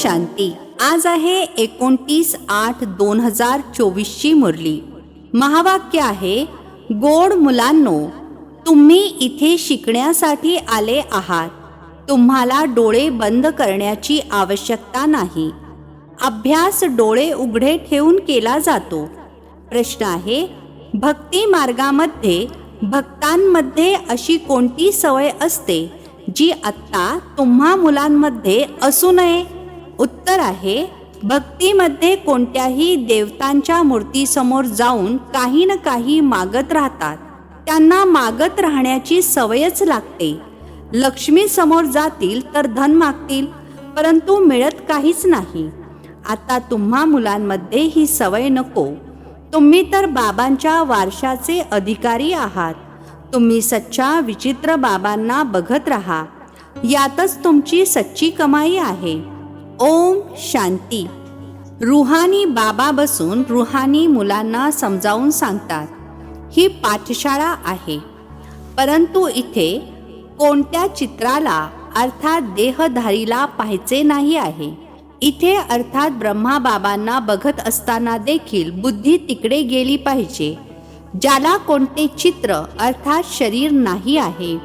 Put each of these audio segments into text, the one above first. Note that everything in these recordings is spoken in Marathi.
शांती. आज आहे 29/8/2024 मुरली. महावाक्य आहे, गोड मुलांनो, तुम्ही इथे शिकण्यासाठी आले आहात. तुम्हाला डोळे बंद करण्याची आवश्यकता नाही. अभ्यास डोळे उघडे ठेवून केला जातो. प्रश्न आहे, भक्ती मार्गामध्ये भक्तांमध्ये अशी कोणती सवय असते जी आत्ता तुम्हा मुलांमध्ये असू नये? उत्तर आहे, भक्तीमध्ये कोणत्याही देवतांच्या मूर्तीसमोर जाऊन काही ना काही मागत राहतात. त्यांना मागत राहण्याची सवयच लागते. लक्ष्मी समोर जातील तर धन मागतील, परंतु मिळत काहीच नाही. आता तुम्हा मुलांमध्ये ही सवय नको. तुम्ही तर बाबांच्या वारशाचे अधिकारी आहात. तुम्ही सच्चा विचित्र बाबांना बघत राहा. यातच तुमची सच्ची कमाई आहे. ओम शांती. रुहानी बाबा बसून रुहानी मुलांना समजावून सांगतात. ही पाठशाळा आहे, परंतु इथे कोणत्या चित्राला अर्थात देहधारीला पाहायचे नाही आहे. इथे अर्थात ब्रह्मा बाबांना बघत असताना देखील बुद्धी तिकडे गेली पाहिजे, ज्याला कोणते चित्र अर्थात शरीर नाही आहे.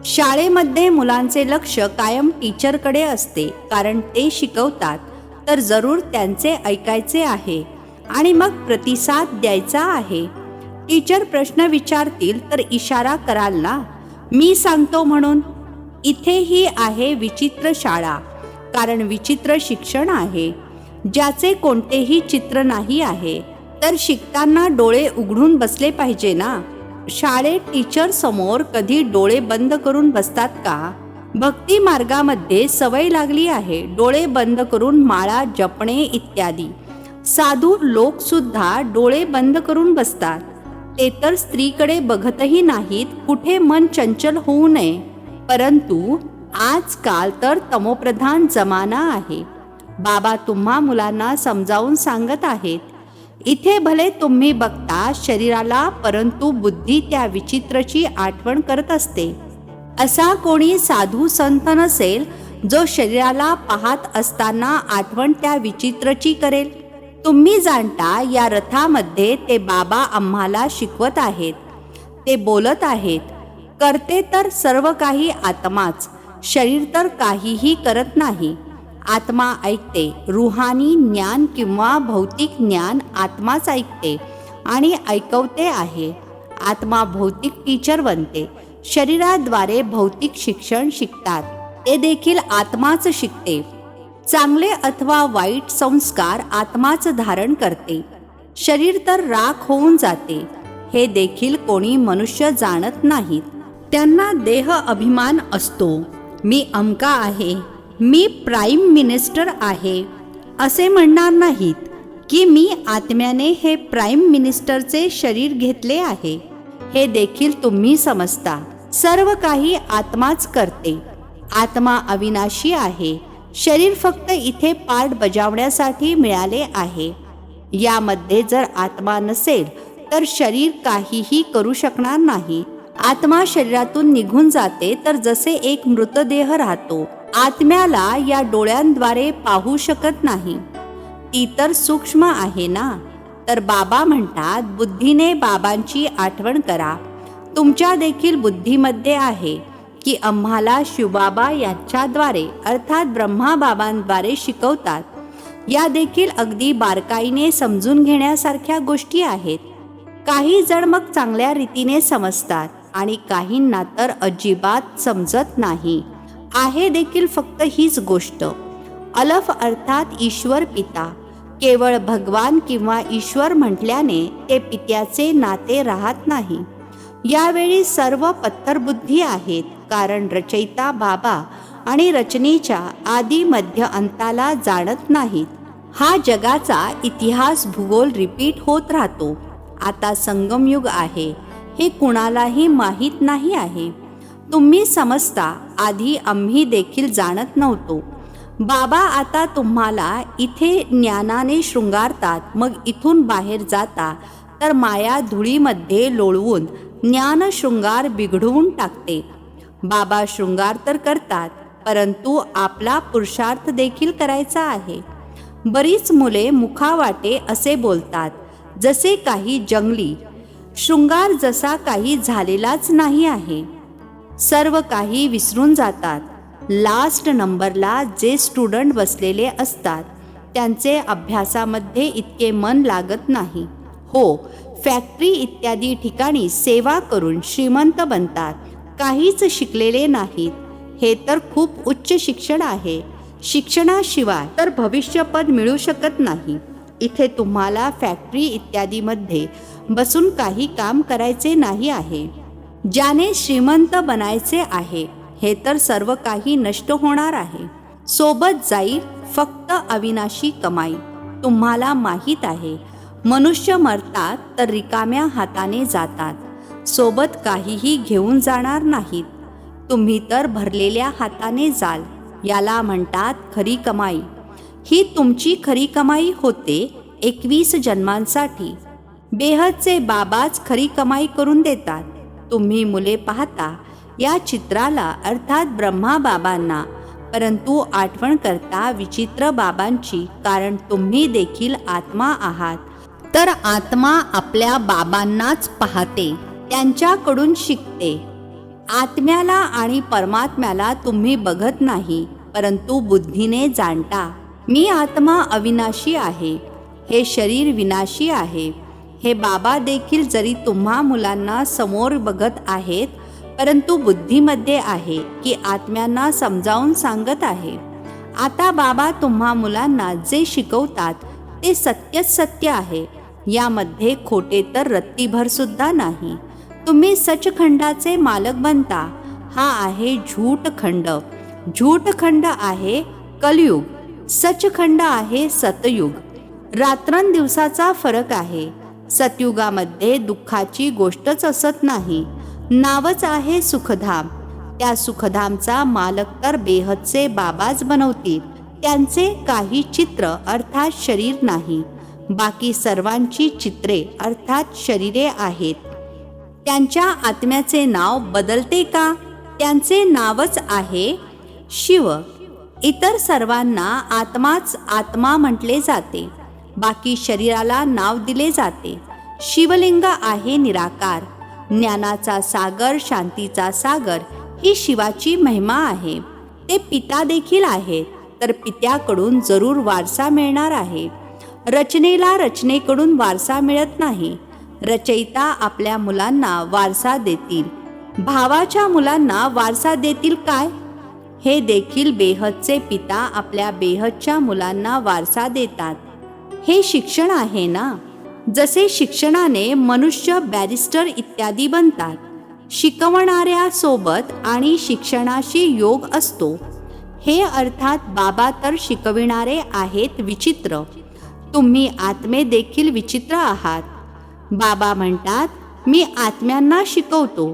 शाळेमध्ये मुलांचे लक्ष कायम टीचरकडे असते, कारण ते शिकवतात तर जरूर त्यांचे ऐकायचे आहे आणि मग प्रतिसाद द्यायचा आहे. टीचर प्रश्न विचारतील तर इशारा कराल ना, मी सांगतो म्हणून. इथे ही आहे विचित्र शाळा, कारण विचित्र शिक्षण आहे, ज्याचे कोणतेही चित्र नाही आहे. तर शिकताना डोळे उघडून बसले पाहिजे ना. शाळेत टीचर समोर कधी डोळे बंद करून बसतात का? भक्ती मार्गामध्ये सवय लागली आहे डोळे बंद करून माळा जपणे इत्यादी. साधू लोक सुद्धा डोळे बंद करून बसतात. ते तर स्त्रीकडे बघतही नाहीत, कुठे मन चंचल होऊ नये. परंतु आजकाल तर तमोप्रधान जमाना आहे. बाबा तुम्हा मुलांना समजावून सांगत आहेत. इथे भले तुम्ही बघता शरीराला, परंतु बुद्धी त्या विचित्रची आठवण करत असते. असा कोणी साधू संत नसेल जो शरीराला पाहत असताना आठवण त्या विचित्रची करेल. तुम्ही जाणता या रथामध्ये ते बाबा आम्हाला शिकवत आहेत. ते बोलत आहेत. करते तर सर्व काही आत्माच, शरीर तर काहीही करत नाही. आत्मा ऐकते. रुहानी ज्ञान किंवा भौतिक ज्ञान आत्माच ऐकते आणि ऐकवते आहे. आत्मा भौतिक टीचर बनते. शरीराद्वारे भौतिक शिक्षण शिकतात, ते देखील आत्माच शिकते. चांगले अथवा वाईट संस्कार आत्माच धारण करते. शरीर तर राख होऊन जाते. हे देखील कोणी मनुष्य जाणत नाहीत. त्यांना देह अभिमान असतो. मी अमका आहे, मी प्राईम मिनिस्टर आहे, असे म्हणणार नाहीत की मी आत्म्याने हे प्राईम मिनिस्टरचे शरीर घेतले आहे. हे देखील तुम्ही समजता. सर्व काही आत्माच करते. आत्मा अविनाशी आहे. शरीर फक्त इथे पार्ट बजावण्यासाठी मिळाले आहे. यामध्ये जर आत्मा नसेल तर शरीर काहीही करू शकणार नाही. आत्मा शरीरातून निघून जाते तर जसे एक मृतदेह राहतो. आत्म्याला या डोळ्यांद्वारे पाहू शकत नाही. ती तर सूक्ष्म आहे ना. तर बाबा म्हणतात, बुद्धीने बाबांची आठवण करा. तुमच्या देखील बुद्धीमध्ये आहे की आम्हाला शिवबाबा यांच्याद्वारे अर्थात ब्रह्मा बाबांद्वारे शिकवतात. या देखील अगदी बारकाईने समजून घेण्यासारख्या गोष्टी आहेत. काही जण मग चांगल्या रीतीने समजतात आणि काहींना तर अजिबात समजत नाही. आहे देखील फक्त हीच गोष्ट. अलफ अर्थात ईश्वर पिता. केवळ भगवान किंवा ईश्वर म्हटल्याने ते पित्याचे नाते राहत नाही. यावेळी सर्व पत्थरबुद्धी आहेत, कारण रचयिता बाबा आणि रचनेच्या आदी मध्य अंताला जाणत नाहीत. हा जगाचा इतिहास भूगोल रिपीट होत राहतो. आता संगमयुग आहे हे कुणालाही माहीत नाही आहे. तुम्ही समजता. आधी आम्ही देखील जाणत नव्हतो. बाबा आता तुम्हाला इथे ज्ञानाने शृंगारतात, मग इथून बाहेर जाता तर माया धुळीमध्ये लोळवून ज्ञान शृंगार बिघडवून टाकते. बाबा शृंगार तर करतात, परंतु आपला पुरुषार्थ देखील करायचा आहे. बरीच मुले मुखावाटे असे बोलतात, जसे काही जंगली. शृंगार जसा काही झालेलाच नाही आहे. सर्व काही विसरून जातात. लास्ट नंबरला जे स्टुडंट बसलेले असतात त्यांचे अभ्यासामध्ये इतके मन लागत नाही. हो, फॅक्टरी इत्यादी ठिकाणी सेवा करून श्रीमंत बनतात. काहीच शिकलेले नाहीत. हे तर खूप उच्च शिक्षण आहे. शिक्षणाशिवाय तर भविष्यपद मिळू शकत नाही. इथे तुम्हाला फॅक्टरी इत्यादीमध्ये बसून काही काम करायचे नाही आहे. ज्याने श्रीमंत बनायचे आहे हे तर सर्व काही नष्ट होणार आहे. सोबत जाईल फक्त अविनाशी कमाई. तुम्हाला माहीत आहे, मनुष्य मरतात तर रिकाम्या हाताने जातात. सोबत काहीही घेऊन जाणार नाहीत. तुम्ही तर भरलेल्या हाताने जाल. याला म्हणतात खरी कमाई. ही तुमची खरी कमाई होते 21 जन्मांसाठी. बेहदचे बाबाच खरी कमाई करून देतात. तुम्ही मुले पाहता या चित्राला अर्थात ब्रह्मा बाबांना, परंतु आठवण करता विचित्र बाबांची. कारण तुम्ही देखील आत्मा आहात. तर आत्मा आपल्या बाबांनाच पाहते, त्यांच्याकडून शिकते. आत्म्याला आणि परमात्म्याला तुम्ही बघत नाही, परंतु बुद्धीने जाणता. मी आत्मा अविनाशी आहे, हे शरीर विनाशी आहे. हे बाबा देखील जरी तुम्हा मुलांना समोर बघत आहेत, परंतु बुद्धीमध्ये आहे की आत्म्यांना समजावून सांगत आहे. आता बाबा तुम्हा मुलांना जे शिकवतात ते सत्यच सत्य आहे. यामध्ये खोटे तर रत्तीभर सुद्धा नाही. तुम्ही सचखंडाचे मालक बनता. हा आहे झूठखंड. झूठखंड आहे कलयुग, सचखंड आहे सतयुग. रात्रंदिवसाचा फरक आहे. सतयुगामध्ये दुःखाची गोष्टच असत नाही. नावच आहे सुखधाम. त्या सुखधामचा मालक तर बेहदचे बाबाच बनवतील. त्यांचे काही चित्र अर्थात शरीर नाही, बाकी सर्वांची चित्रे अर्थात शरीरे आहेत. त्यांच्या आत्म्याचे नाव बदलते का? त्यांचे नावच आहे शिव. इतर सर्वांना आत्माच आत्मा म्हटले जाते. बाकी शरीराला नाव दिले जाते. शिवलिंग आहे निराकार. ज्ञानाचा सागर, शांतीचा सागर ही शिवाची महिमा आहे. ते पिता देखील आहेत. तर पित्याकडून जरूर वारसा मिळणार आहे. रचनेला रचनेकडून वारसा मिळत नाही. रचयिता आपल्या मुलांना वारसा देतील. भावाच्या मुलांना वारसा देतील काय? हे देखील बेहदचे पिता आपल्या बेहदच्या मुलांना वारसा देतात. हे शिक्षण आहे ना. जसे शिक्षणाने मनुष्य बॅरिस्टर इत्यादी बनतात. शिकवणाऱ्या सोबत आणि शिक्षणाशी योग असतो. हे अर्थात बाबा तर शिकविणारे आहेत विचित्र. तुम्ही आत्मे देखील विचित्र आहात. बाबा म्हणतात, मी आत्म्यांना शिकवतो.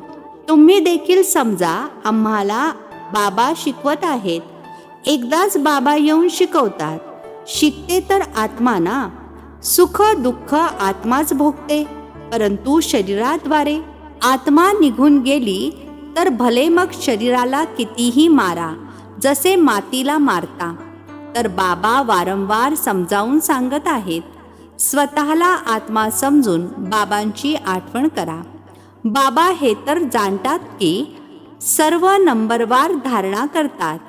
तुम्ही देखील समजा आम्हाला बाबा शिकवत आहेत. एकदाच बाबा येऊन शिकवतात. शिकते तर आत्मा ना. सुख दुःख आत्माच भोगते, परंतु शरीराद्वारे. आत्मा निघून गेली तर भले मग शरीराला कितीही मारा, जसे मातीला मारता. तर बाबा वारंवार समजावून सांगत आहेत. स्वतःला आत्मा समजून बाबांची आठवण करा. बाबा हे तर जाणतात की सर्व नंबरवार धारणा करतात.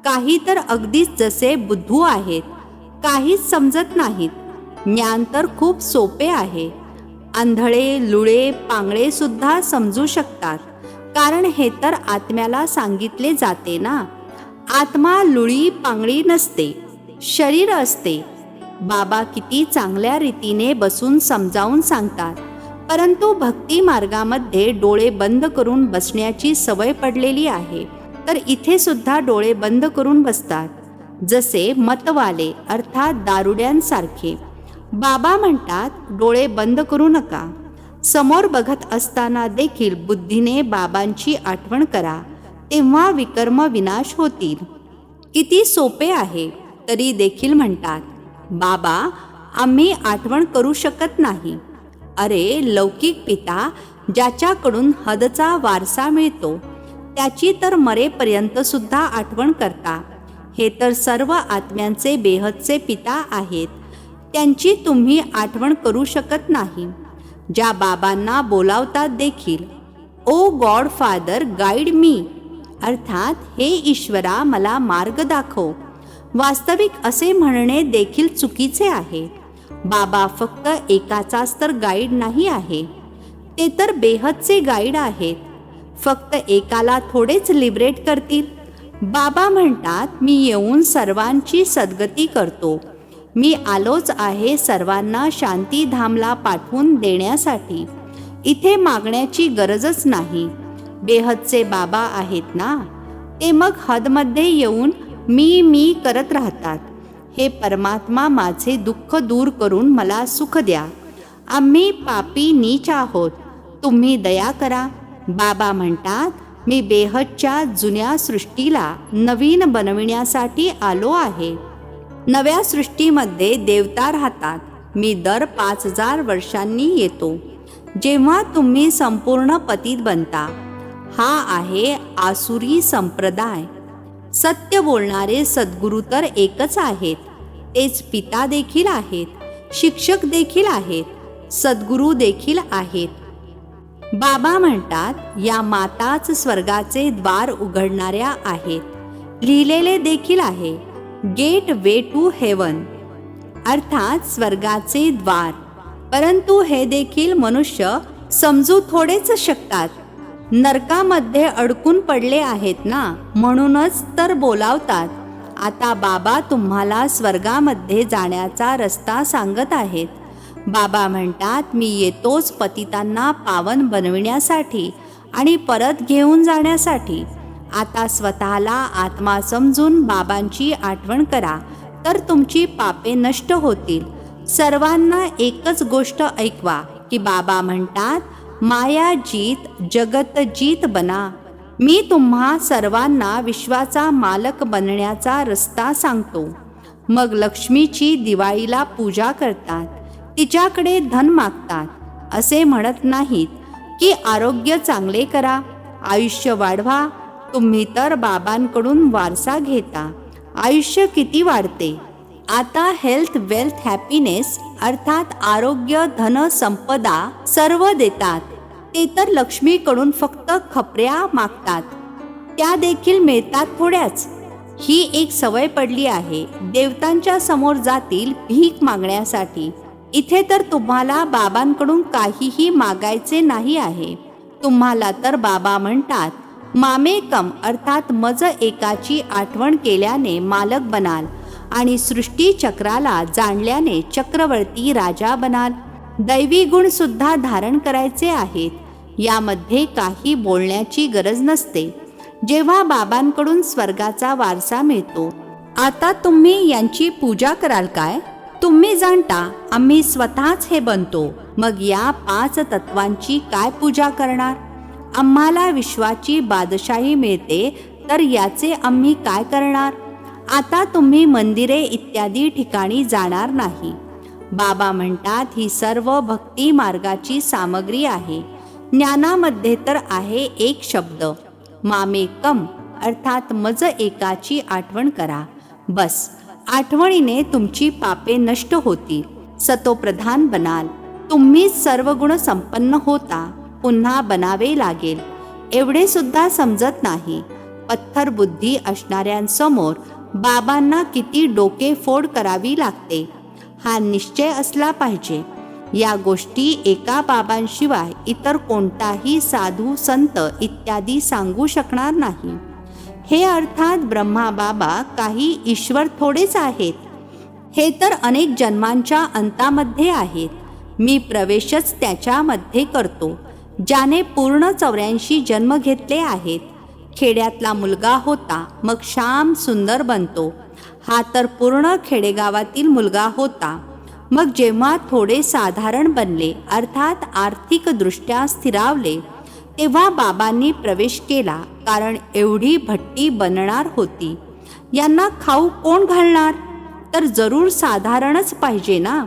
काही तर अगदीच जसे बुद्धू आहेत. काहीच समजत नाहीत. ज्ञान तर खूप सोपे आहे. आंधळे, लुळे, पांगळे सुद्धा समजू शकतात. कारण हे तर आत्म्याला सांगितले जाते ना. आत्मा लुळी पांगळी नसते, शरीर असते. बाबा किती चांगल्या रीतीने बसून समजावून सांगतात. परंतु भक्ती मार्गामध्ये डोळे बंद करून बसण्याची सवय पडलेली आहे. तर इथे सुद्धा डोळे बंद करून बसतात, जसे मतवाले अर्थात दारुड्यांसारखे. बाबा म्हणतात, डोळे बंद करू नका. समोर बघत असताना देखील बुद्धीने बाबांची आठवण करा, तेव्हा विकर्म विनाश होतील. किती सोपे आहे. तरी देखील म्हणतात, बाबा आम्ही आठवण करू शकत नाही. अरे लौकिक पिता ज्याच्याकडून हदचा वारसा मिळतो त्याची तर मरेपर्यंत सुद्धा आठवण करता. हे तर सर्व आत्म्यांचे बेहदचे पिता आहेत, त्यांची तुम्ही आठवण करू शकत नाही. ज्या बाबांना बोलावतात देखील, ओ गॉड फादर गाईड मी, अर्थात हे ईश्वरा मला मार्ग दाखव. वास्तविक असे म्हणणे देखील चुकीचे आहे. बाबा फक्त एकाचाच तर गाईड नाही आहे, ते तर बेहदचे गाईड आहेत. फक्त एकाला थोडेच लिबरेट करतील. बाबा म्हणतात, मी येऊन सर्वांची सद्गती करतो. मी आलोच आहे सर्वांना शांतीधामला पाठवून देण्यासाठी. इथे मागण्याची गरजच नाही. बेहदचे बाबा आहेत ना, ते मग हदमध्ये येऊन मी करत राहतात. हे परमात्मा, माझे दुःख दूर करून मला सुख द्या. आम्ही पापी नीच आहोत, तुम्ही दया करा. बाबा म्हणतात, मी बेहदच्या जुन्या सृष्टीला नवीन बनविण्यासाठी आलो आहे. नव्या सृष्टीमध्ये देवता राहतात. मी दर 5000 वर्षांनी येतो, जेव्हा तुम्ही संपूर्ण पतित बनता. हा आहे आसुरी संप्रदाय. सत्य बोलणारे सद्गुरू तर एकच आहेत. तेच पिता देखील आहेत, शिक्षक देखील आहेत, सद्गुरू देखील आहेत. बाबा म्हणतात, या माताच स्वर्गाचे द्वार उघडणाऱ्या आहेत. लिहिलेले देखील आहे, गेट वे टू हेवन, अर्थात स्वर्गाचे द्वार. परंतु हे देखील मनुष्य समजू थोडेच शकतात. नरकामध्ये अडकून पडले आहेत ना, म्हणूनच तर बोलावतात. आता बाबा तुम्हाला स्वर्गामध्ये जाण्याचा रस्ता सांगत आहेत. बाबा म्हणतात, मी येतोच पतितांना पावन बनविण्यासाठी आणि परत घेऊन जाण्यासाठी. आता स्वतःला आत्मा समजून बाबांची आठवण करा, तर तुमची पापे नष्ट होतील. सर्वांना एकच गोष्ट ऐकवा की बाबा म्हणतात, माया जीत जगत जीत बना. मी तुम्हा सर्वांना विश्वाचा मालक बनण्याचा रस्ता सांगतो. मग लक्ष्मीची दिवाळीला पूजा करतात, तिच्याकडे धन मागतात. असे म्हणत नाहीत की आरोग्य चांगले करा, आयुष्य वाढवा. तुम्ही तर बाबांकडून वारसा घेता. आयुष्य किती वाढते. आता हेल्थ, वेल्थ, हॅपीनेस अर्थात आरोग्य, धन, संपदा सर्व देतात. ते तर लक्ष्मीकडून फक्त खपऱ्या मागतात, त्या देखील मिळतात थोड्याच. ही एक सवय पडली आहे. देवतांच्या समोर जातील भीक मागण्यासाठी. इथे तर तुम्हाला बाबांकडून काहीही मागायचे नाही आहे. तुम्हाला तर बाबा म्हणतात, मामेकम अर्थात मज एकाची आठवण केल्याने मालक बनाल आणि सृष्टी चक्राला जाणल्याने चक्रवर्ती राजा बनाल. दैवी गुण सुद्धा धारण करायचे आहेत. यामध्ये काही बोलण्याची गरज नसते. जेव्हा बाबांकडून स्वर्गाचा वारसा मिळतो. आता तुम्ही यांची पूजा कराल काय? तुम्ही जाणता आम्ही स्वतःच हे बनतो. मग या 5 तत्वांची काय पूजा करणार? आम्हाला विश्वाची बादशाही मिळते, तर याचे आम्ही काय करणार? आता तुम्ही मंदिरे इत्यादी ठिकाणी जाणार नाही. बाबा म्हणतात, ही सर्व भक्ती मार्गाची सामग्री आहे. ज्ञानामध्ये तर आहे एक शब्द, मामेकम अर्थात मज एकाची आठवण करा. बस, आठवणीने तुमची पापे नष्ट होतील. सतोप्रधान बनाल. तुम्हीच सर्व गुण संपन्न होता. पुन्हा बनावे लागेल. एवढे सुद्धा समजत नाही. पत्थर बुद्धी असणाऱ्यांसमोर बाबांना किती डोकेफोड करावी लागते, हा निश्चय असला पाहिजे. या गोष्टी एका बाबांशिवाय इतर कोणताही साधू, संत इत्यादी सांगू शकणार नाही. हे अर्थात ब्रह्मा बाबा काही ईश्वर थोडेच आहेत. हे तर अनेक जन्मांच्या अंतामध्ये आहेत. मी प्रवेशच त्याच्यामध्ये करतो. ज्याने पूर्ण 84 जन्म घेतले आहेत. खेड्यातला मुलगा होता, मग श्याम सुंदर बनतो. हा तर पूर्ण खेडेगावातील मुलगा होता. मग जेव्हा थोडे साधारण बनले अर्थात आर्थिकदृष्ट्या स्थिरावले, तेव्हा बाबांनी प्रवेश केला. कारण एवढी भट्टी बनणार होती. यांना खाऊ कोण घालणार? तर जरूर साधारणच पाहिजे ना.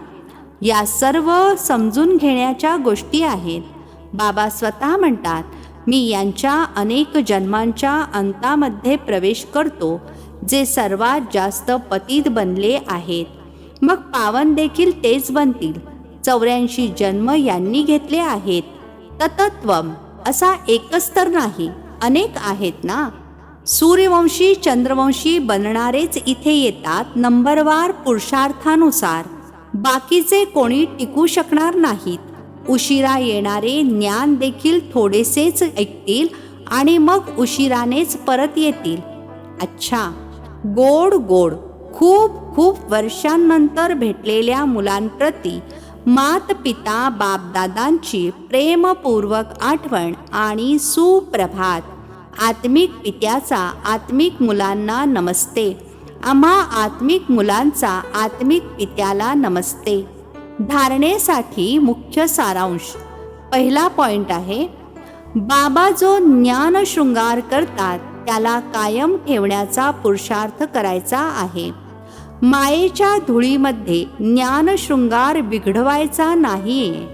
या सर्व समजून घेण्याच्या गोष्टी आहेत. बाबा स्वतः म्हणतात, मी यांच्या अनेक जन्मांच्या अंतामध्ये प्रवेश करतो, जे सर्वात जास्त पतित बनले आहेत. मग पावन देखील तेच बनतील. 84 जन्म यांनी घेतले आहेत. ततत्वम असा एकच तर नाही, अनेक आहेत ना. सूर्यवंशी चंद्रवंशी बनणारेच इथे येतात नंबरवार पुरुषार्थानुसार. बाकीचे कोणी टिकू शकणार नाहीत. उशिरा येणारे ज्ञान देखील थोडेसेच ऐकतील आणि मग उशिरानेच परत येतील. अच्छा, गोड गोड खूप खूप वर्षांनंतर भेटलेल्या मुलांप्रती मात पिता बापदादांची प्रेमपूर्वक आठवण आणि सुप्रभात. आत्मिक पित्याचा आत्मिक मुलांना नमस्ते. आम्हा आत्मिक मुलांचा आत्मिक पित्याला नमस्ते. धारणेसाठी मुख्य सारांश. पहिला पॉइंट आहे, बाबा जो ज्ञान शृंगार करतात त्याला कायम ठेवण्याचा पुरुषार्थ करायचा आहे. मायेच्या धुळीमध्ये ज्ञान शृंगार बिघडवायचा नाहीये.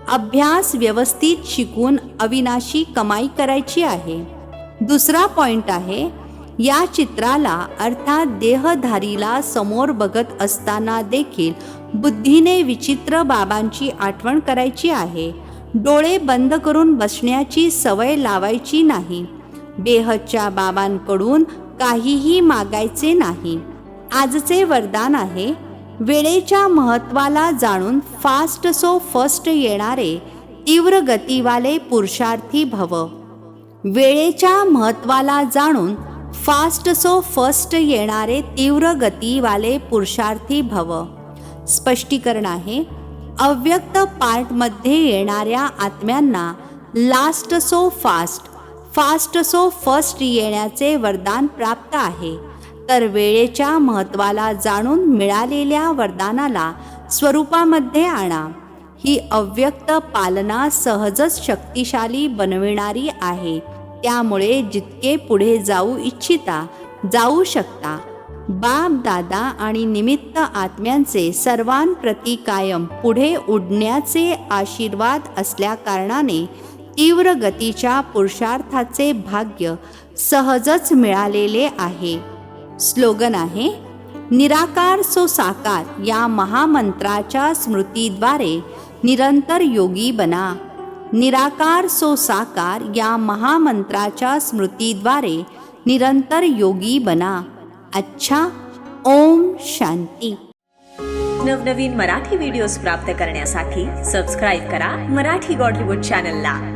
अभ्यास व्यवस्थित शिकून अविनाशी कमाई करायची आहे. दुसरा पॉइंट आहे, या चित्राला अर्थात देहधारीला समोर बघत असताना देखील बुद्धीने विचित्र बाबांची आठवण करायची आहे. डोळे बंद करून बसण्याची सवय लावायची नाही. बेहदच्या बाबांकडून काहीही मागायचे नाही. आजचे वरदान आहे, वेळेच्या महत्त्वाला जाणून फास्ट सो फर्स्ट येणारे तीव्र गतीवाले पुरुषार्थी भव. वेळेच्या महत्त्वाला जाणून फास्ट सो फर्स्ट येणारे तीव्र गतीवाले पुरुषार्थी भव. स्पष्टीकरण आहे, अव्यक्त पार्टमध्ये येणाऱ्या आत्म्यांना last so fast, fast so first येण्याचे वरदान प्राप्त आहे. तर वेळेच्या महत्त्वाला जाणून मिळालेल्या वरदानाला स्वरूपामध्ये आणा. ही अव्यक्त पालना सहजच शक्तिशाली बनविणारी आहे. त्यामुळे जितके पुढे जाऊ इच्छिता जाऊ शकता. बाप दादा आणि निमित्त आत्म्यांचे सर्वांप्रती कायम पुढे उडण्याचे आशीर्वाद असल्या कारणाने तीव्र गतीच्या पुरुषार्थाचे भाग्य सहजच मिळालेले आहे. स्लोगन आहे, निराकार सो साकार या महामंत्राच्या स्मृतीद्वारे निरंतर योगी बना. निराकार सो साकार या महामंत्राच्या स्मृतीद्वारे निरंतर योगी बना. अच्छा, ओम शांती. नवनवीन मराठी व्हिडिओज प्राप्त करण्यासाठी सबस्क्राईब करा मराठी गॉडलीवूड चॅनलला.